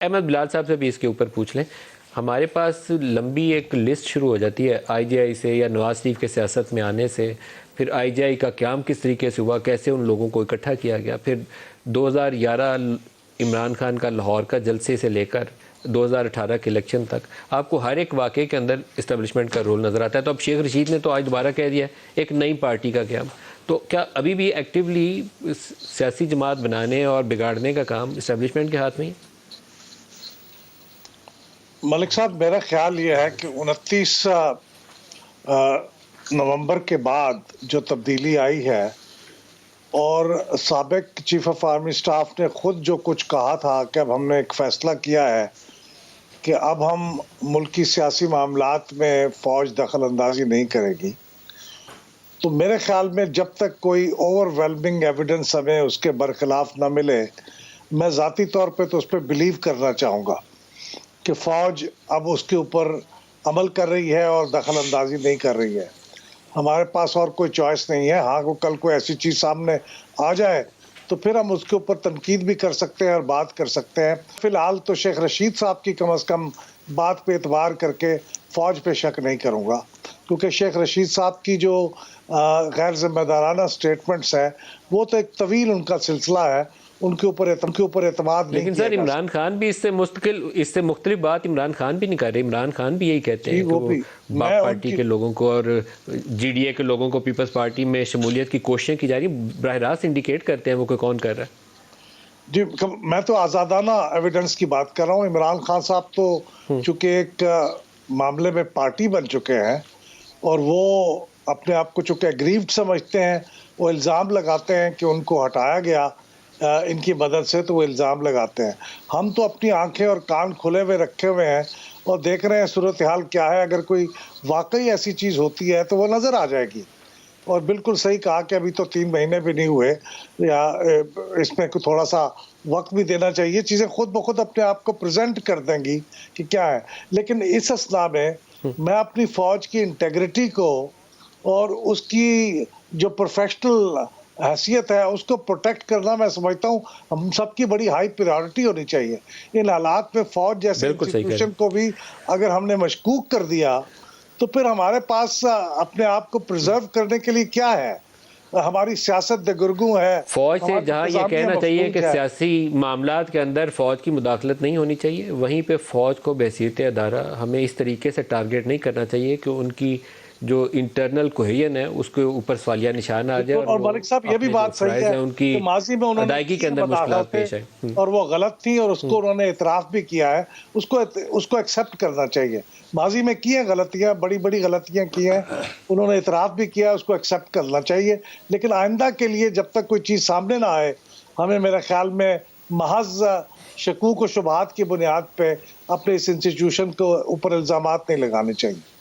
احمد بلال صاحب سے بھی اس کے اوپر پوچھ لیں. ہمارے پاس لمبی ایک لسٹ شروع ہو جاتی ہے آئی جے آئی سے یا نواز شریف کے سیاست میں آنے سے. پھر آئی جے آئی کا قیام کس طریقے سے ہوا, کیسے ان لوگوں کو اکٹھا کیا گیا. پھر 2011 عمران خان کا لاہور کا جلسے سے لے کر 2018 کے الیکشن تک آپ کو ہر ایک واقعے کے اندر اسٹیبلشمنٹ کا رول نظر آتا ہے. تو اب شیخ رشید نے تو آج دوبارہ کہہ دیا ایک نئی پارٹی کا قیام. تو کیا ابھی بھی ایکٹیولی سیاسی جماعت بنانے اور بگاڑنے کا کام اسٹیبلشمنٹ کے ہاتھ میں ہی؟ ملک صاحب میرا خیال یہ ہے کہ 29 نومبر کے بعد جو تبدیلی آئی ہے اور سابق چیف آف آرمی سٹاف نے خود جو کچھ کہا تھا کہ اب ہم نے ایک فیصلہ کیا ہے کہ اب ہم ملکی سیاسی معاملات میں فوج دخل اندازی نہیں کرے گی، تو میرے خیال میں جب تک کوئی اوور ویلمنگ ایویڈنس ہمیں اس کے برخلاف نہ ملے، میں ذاتی طور پہ تو اس پہ بلیو کرنا چاہوں گا کہ فوج اب اس کے اوپر عمل کر رہی ہے اور دخل اندازی نہیں کر رہی ہے. ہمارے پاس اور کوئی چوائس نہیں ہے. ہاں کل کوئی ایسی چیز سامنے آ جائے تو پھر ہم اس کے اوپر تنقید بھی کر سکتے ہیں اور بات کر سکتے ہیں. فی الحال تو شیخ رشید صاحب کی کم از کم بات پہ اعتبار کر کے فوج پہ شک نہیں کروں گا، کیونکہ شیخ رشید صاحب کی جو غیر ذمہ دارانہ سٹیٹمنٹس ہیں وہ تو ایک طویل ان کا سلسلہ ہے، ان کے اوپر اعتماد نہیں لیکن کیا سر جا عمران خان بھی اس سے مختلف بات عمران خان بھی نہیں کر رہے. عمران خان بھی یہی کہتے ہیں کہ وہ باپ پارٹی کے لوگوں کو اور جی ڈی اے کے لوگوں کو پیپلز پارٹی میں شمولیت کی کوششیں کی جا رہی ہیں. براہ راست انڈیکیٹ کرتے ہیں وہ کہ کون کر رہا ہے. جی میں تو آزادانہ ایویڈنس کی بات کر رہا ہوں. عمران خان صاحب تو چونکہ ایک معاملے میں پارٹی بن چکے ہیں اور وہ اپنے آپ کو چونکہ اگریوڈ سمجھتے ہیں، وہ الزام لگاتے ہیں کہ ان کو ہٹایا گیا ان کی مدد سے، تو وہ الزام لگاتے ہیں. ہم تو اپنی آنکھیں اور کان کھلے ہوئے رکھے ہوئے ہیں اور دیکھ رہے ہیں صورتحال کیا ہے. اگر کوئی واقعی ایسی چیز ہوتی ہے تو وہ نظر آ جائے گی. اور بالکل صحیح کہا کہ ابھی تو 3 مہینے بھی نہیں ہوئے، یا اس میں تھوڑا سا وقت بھی دینا چاہیے. چیزیں خود بخود اپنے آپ کو پریزنٹ کر دیں گی کہ کیا ہے. لیکن اس اثنا میں اپنی فوج کی انٹیگریٹی کو اور اس کی جو پروفیشنل حیثیت ہے اس کو پروٹیکٹ کرنا میں سمجھتا ہوں ہم سب کی بڑی ہائی پریارٹی ہونی چاہیے. ان حالات میں فوج جیسے بالکل صحیح کہہ رہے انسٹیٹیوشن کو بھی اگر ہم نے مشکوک کر دیا تو پھر ہمارے پاس اپنے آپ کو پریزرو کرنے کے لیے کیا ہے؟ ہماری سیاست دگرگوں ہے، فوج سے ہماری جہاں یہ انتظامیہ کہنا چاہیے کہ مفلوج ہے. سیاسی معاملات کے اندر فوج کی مداخلت نہیں ہونی چاہیے، وہیں پہ فوج کو بحیثیت ادارہ ہمیں اس طریقے سے ٹارگیٹ نہیں کرنا چاہیے کہ ان کی جو انٹرنل کوہیژن ہے اس کے اوپر سوالیہ نشان آ جائے اور ملک صاحب یہ بھی اپنے جو بات صحیح فرائض ہے ہیں ان کی کہ ماضی میں انہوں نے ادائیگی کی کے ہیں اندر مشکلات مداخلتیں پیش آئیں. اور وہ غلط تھیں اور اس کو انہوں نے اعتراف بھی کیا ہے. اس کو ایکسیپٹ کرنا چاہیے. ماضی میں کی ہیں غلطیاں، بڑی بڑی غلطیاں کی ہیں، انہوں نے اعتراف بھی کیا، اس کو ایکسیپٹ کرنا چاہیے. لیکن آئندہ کے لیے جب تک کوئی چیز سامنے نہ آئے ہمیں میرے خیال میں محض شکوک و شبہات کی بنیاد پہ اپنے اس انسٹیٹیوشن کو اوپر الزامات نہیں لگانے چاہیے.